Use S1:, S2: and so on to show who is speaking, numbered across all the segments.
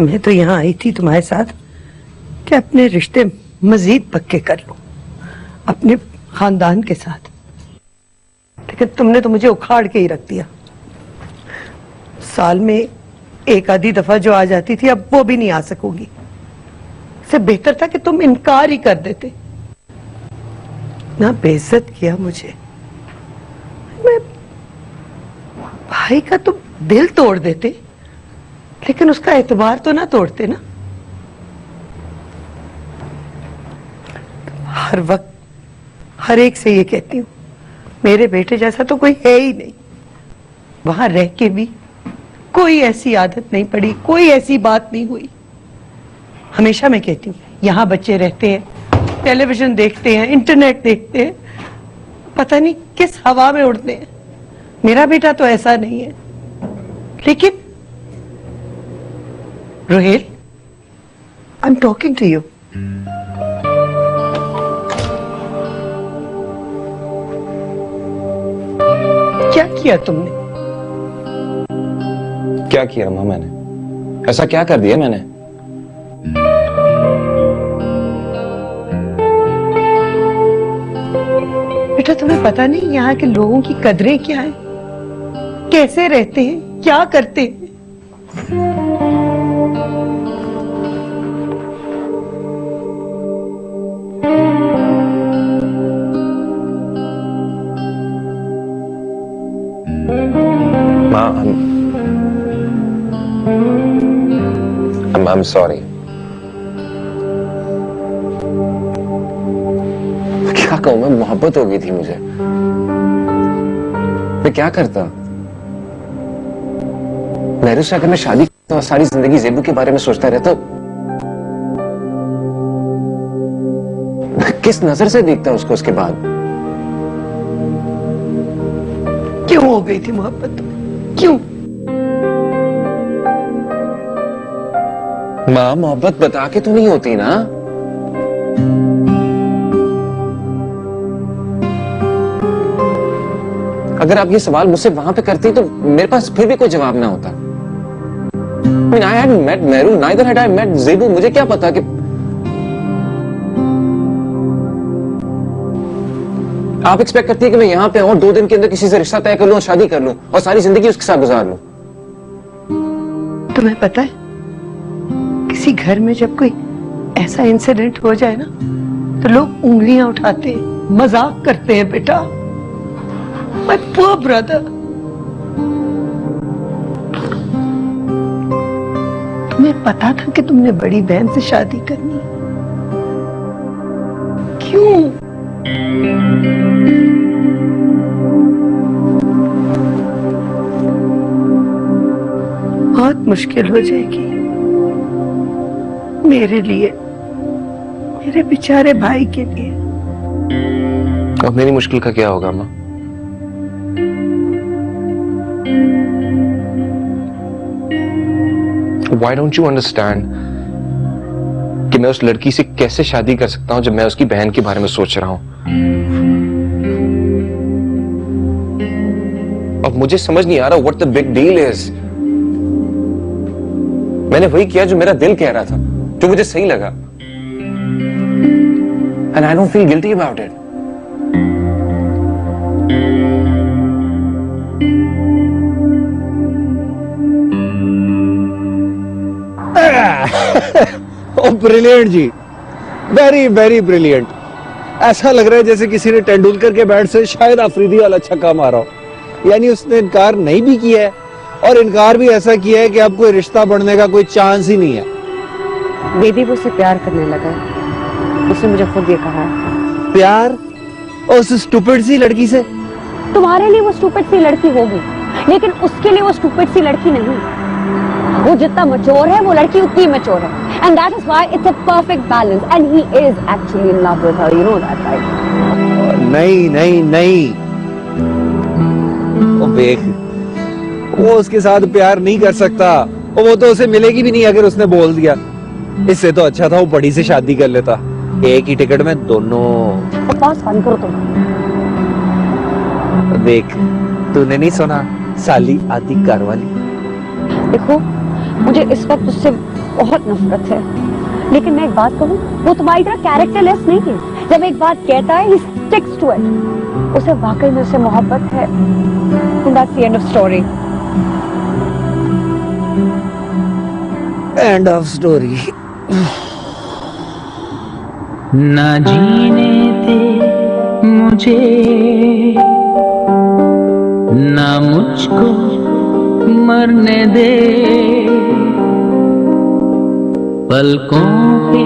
S1: मैं तो यहाँ आई थी तुम्हारे साथ कि अपने रिश्ते मजीद पक्के कर लूं अपने खानदान के साथ, लेकिन तुमने तो मुझे उखाड़ के ही रख दिया। साल में एक आधी दफा जो आ जाती थी अब वो भी नहीं आ सकोगी। इससे बेहतर था कि तुम इनकार ही कर देते। ना बेइज्जत किया मुझे, मैं भाई का तुम दिल तोड़ देते, लेकिन उसका एतबार तो ना तोड़ते ना। हर वक्त हर एक से ये कहती हूँ, मेरे बेटे जैसा तो कोई है ही नहीं। वहां रह के भी कोई ऐसी आदत नहीं पड़ी, कोई ऐसी बात नहीं हुई। हमेशा मैं कहती हूँ, यहाँ बच्चे रहते हैं, टेलीविजन देखते हैं, इंटरनेट देखते हैं, पता नहीं किस हवा में उड़ते हैं। मेरा बेटा तो ऐसा नहीं है। लेकिन रोहेल, I am talking to you. क्या किया तुमने?
S2: क्या किया मां मैंने? ऐसा क्या कर दिया मैंने?
S1: बेटा तुम्हें पता नहीं यहाँ के लोगों की कदरें क्या है, कैसे रहते हैं, क्या करते हैं?
S2: मां, I'm sorry. क्या कहूं मैं, मोहब्बत हो गई थी मुझे। मैं क्या करता? मेरे से अगर मैं शादी करता और सारी जिंदगी ज़ेबू के बारे में सोचता रहता, किस नजर से देखता उसको उसके बाद?
S1: क्यों हो गई थी मोहब्बत? क्यों?
S2: मां, मोहब्बत बता के तो नहीं होती ना। अगर आप ये सवाल मुझसे वहां पे करती तो मेरे पास फिर भी कोई जवाब ना होता। I mean, I hadn't met Meru, neither had I met Zebu. मुझे क्या पता कि आप एक्सपेक्ट करती है कि मैं यहां पे आऊं, 2 दिन के अंदर किसी से रिश्ता तय कर लूं और शादी कर लूं और सारी जिंदगी उसके साथ गुजार लूं।
S1: तुम्हें पता है, किसी घर में जब कोई ऐसा इंसिडेंट हो जाए ना, तो लोग उंगलियां उठाते हैं, मजाक करते हैं। बेटा, my poor brother, तुम्हें पता था कि तुमने बड़ी बहन से शादी करनी है। क्यों? बहुत मुश्किल हो जाएगी मेरे लिए, मेरे बेचारे भाई के लिए।
S2: अब मेरी मुश्किल का क्या होगा मां? Why don't you understand कि मैं उस लड़की से कैसे शादी कर सकता हूं जब मैं उसकी बहन के बारे में सोच रहा हूं? अब मुझे समझ नहीं आ रहा what the big deal is। मैंने वही किया जो मेरा दिल कह रहा था, जो मुझे सही लगा, and I don't feel guilty about it।
S3: Oh brilliant ji, very very brilliant. ऐसा लग रहा है जैसे किसी ने तेंदुलकर के बैट से शायद अफरीदी वाला छक्का मारा हो। यानी उसने इनकार नहीं भी किया है और इनकार भी ऐसा किया है कि अब कोई रिश्ता बढ़ने का कोई चांस ही नहीं है।
S4: बेबी वो उससे प्यार करने लगा है, उसने मुझे खुद ये कहा है।
S3: प्यार? उस स्टूपिड सी लड़की से?
S4: तुम्हारे लिए वो स्टूपिड सी लड़की होगी, लेकिन उसके लिए वो स्टूपिड सी लड़की नहीं। वो जितना मैच्योर है, वो लड़की उतनी मैच्योर है, and that is why it's a perfect balance, and he is actually in love with her, you know that, right?
S3: नहीं नहीं नहीं, ओ देख, वो उसके साथ प्यार नहीं कर सकता, वो तो उसे मिलेगी भी नहीं अगर उसने बोल दिया। इससे तो अच्छा था वो बड़ी से शादी कर लेता, एक ही टिकट में दोनों।
S4: बकवास बंद करो तुम।
S3: देख, तूने नहीं सुना, साली आती कारवाली।
S4: देखो, मुझे इस वक्त उससे बहुत नफरत है। लेकिन मैं एक बात कहूँ, वो तुम्हारी तरह कैरेक्टरलेस नहीं है। जब एक बात कहता है, he sticks to it. उसे वाकई में उससे मोहब्बत है। And that's the end of story.
S3: End of story.
S5: ना जीने दे मुझे, ना मुझको मरने दे, पलकों पे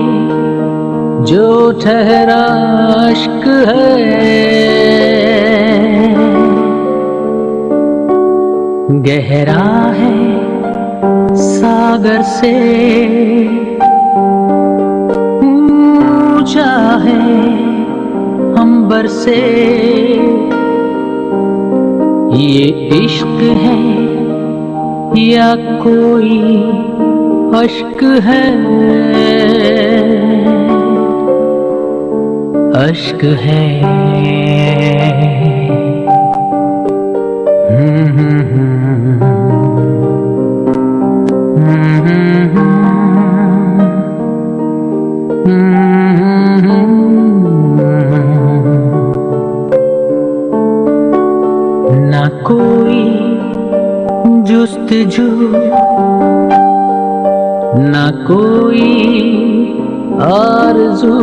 S5: जो ठहरा अश्क है, गहरा है सागर से, ऊंचा है अंबर से, ये इश्क है या कोई अश्क है, अश्क है। ना कोई जुस्तजू, ना कोई आरज़ू,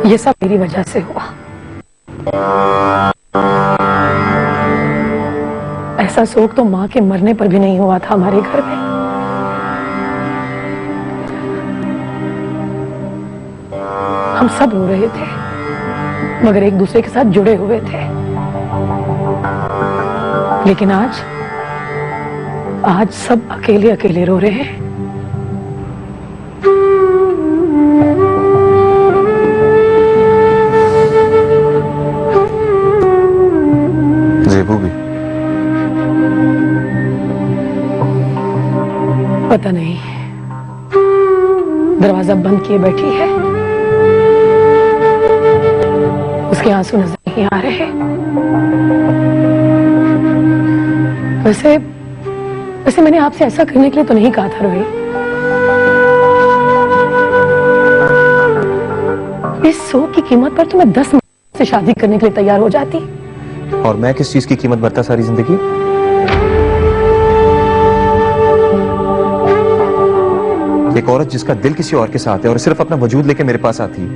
S1: ये सब मेरी वजह से हुआ। ऐसा शोक तो माँ के मरने पर भी नहीं हुआ था हमारे घर में। हम सब रो रहे थे, मगर एक दूसरे के साथ जुड़े हुए थे। लेकिन आज सब अकेले अकेले रो रहे हैं।
S2: ज़ेबू भी
S1: पता नहीं, दरवाजा बंद किए बैठी है। उसके आंसू नजर नहीं आ रहे। वैसे मैंने आपसे ऐसा करने के लिए तो नहीं कहा था रोहित। इस शोक की कीमत पर तो मैं 10 से शादी करने के लिए तैयार हो जाती।
S2: और मैं किस चीज की कीमत भरता सारी जिंदगी? एक औरत जिसका दिल किसी और के साथ है और सिर्फ अपना वजूद लेके मेरे पास आती है,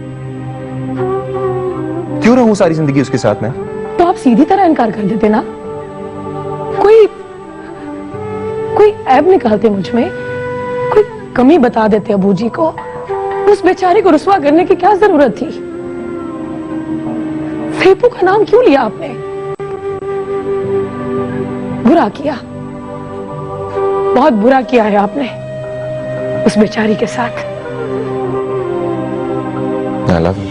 S2: क्यों रहूं सारी जिंदगी उसके साथ मैं?
S1: तो आप सीधी तरह इनकार कर देते ना, कोई ऐब निकालते मुझ में, कोई कमी बता देते अबू जी को। उस बेचारे को रुसवा करने की क्या जरूरत थी? फेपू का नाम क्यों लिया आपने? बुरा किया, बहुत बुरा किया है आपने उस बेचारी के साथ।
S2: I love you.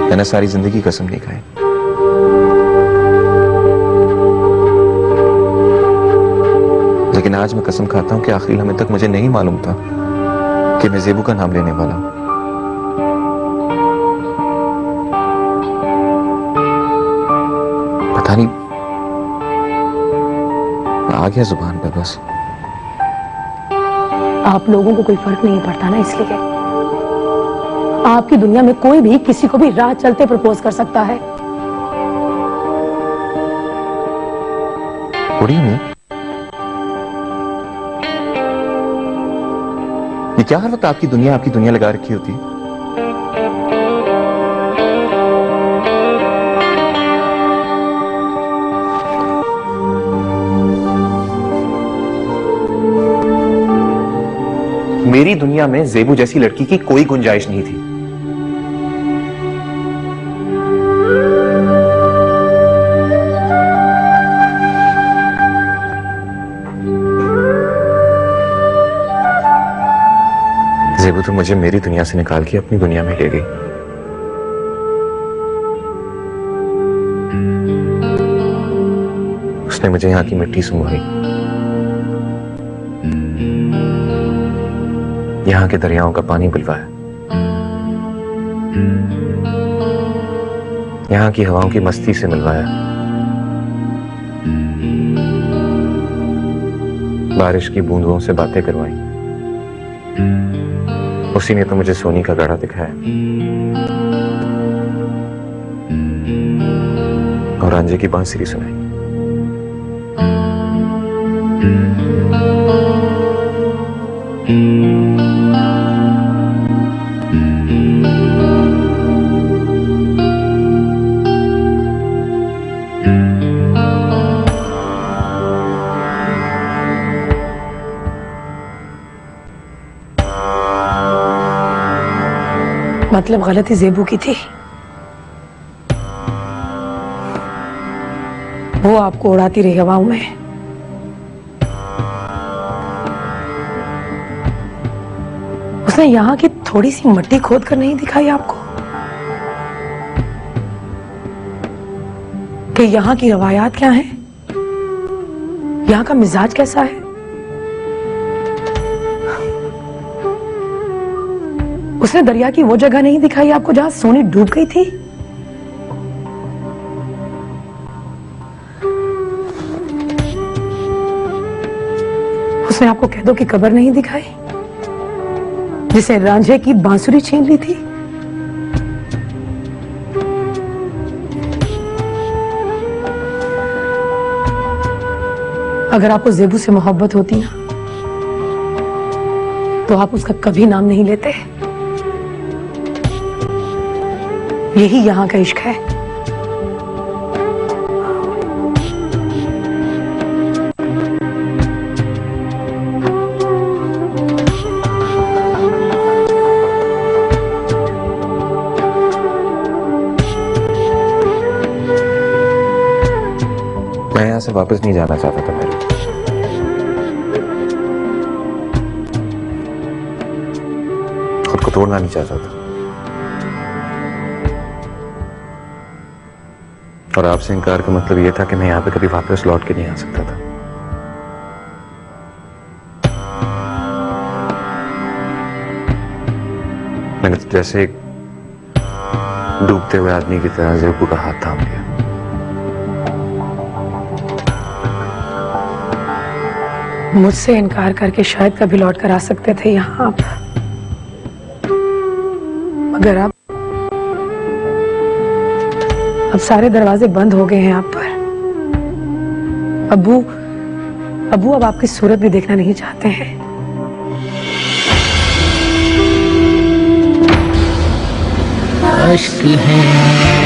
S2: मैंने सारी जिंदगी कसम नहीं खाई, लेकिन आज मैं कसम खाता हूं कि आखिरी लम्हे तक मुझे नहीं मालूम था कि मैं ज़ेबू का नाम लेने वाला हूं। पता नहीं आ गया जुबान पे बस।
S1: आप लोगों को कोई फर्क नहीं पड़ता ना, इसलिए आपकी दुनिया में कोई भी किसी को भी राह चलते प्रपोज कर सकता है।
S2: What do you mean? ये क्या हर वक्त आपकी दुनिया लगा रखी होती है? मेरी दुनिया में ज़ेबू जैसी लड़की की कोई गुंजाइश नहीं थी। ज़ेबू तो मुझे मेरी दुनिया से निकाल के अपनी दुनिया में ले गई। उसने मुझे यहां की मिट्टी सुंघाई। यहाँ के दरियाओं का पानी बुलवाया, यहाँ की हवाओं की मस्ती से मिलवाया, बारिश की बूंदों से बातें करवाई। उसी ने तो मुझे सोनी का गढ़ा दिखाया और रांझे की बांसुरी सुनाई।
S1: मतलब गलती ज़ेबू की थी, वो आपको उड़ाती रही हवाओं में। उसने यहाँ की थोड़ी सी मिट्टी खोद कर नहीं दिखाई आपको कि यहाँ की रवायात क्या है, यहाँ का मिजाज कैसा है। उसने दरिया की वो जगह नहीं दिखाई आपको जहां सोनी डूब गई थी। उसने आपको कैदों की कब्र नहीं दिखाई जिसे रांझे की बांसुरी छीन ली थी। अगर आपको ज़ेबू से मोहब्बत होती ना तो आप उसका कभी नाम नहीं लेते। यही यहां का इश्क है।
S2: मैं यहां से वापस नहीं जाना चाहता था मेरे, खुद को तोड़ना नहीं चाहता था और आपसे इनकार का मतलब यह था कि मैं यहां पे कभी वापस लौट के नहीं आ सकता था। मैंने तो जैसे एक डूबते हुए आदमी की तरह ज़ेबू का हाथ थाम लिया।
S1: मुझसे इनकार करके शायद कभी लौट कर आ सकते थे यहाँ आप, मगर अब सारे दरवाजे बंद हो गए हैं आप पर। अबू अब आपकी सूरत भी देखना नहीं चाहते हैं।
S5: अश्क है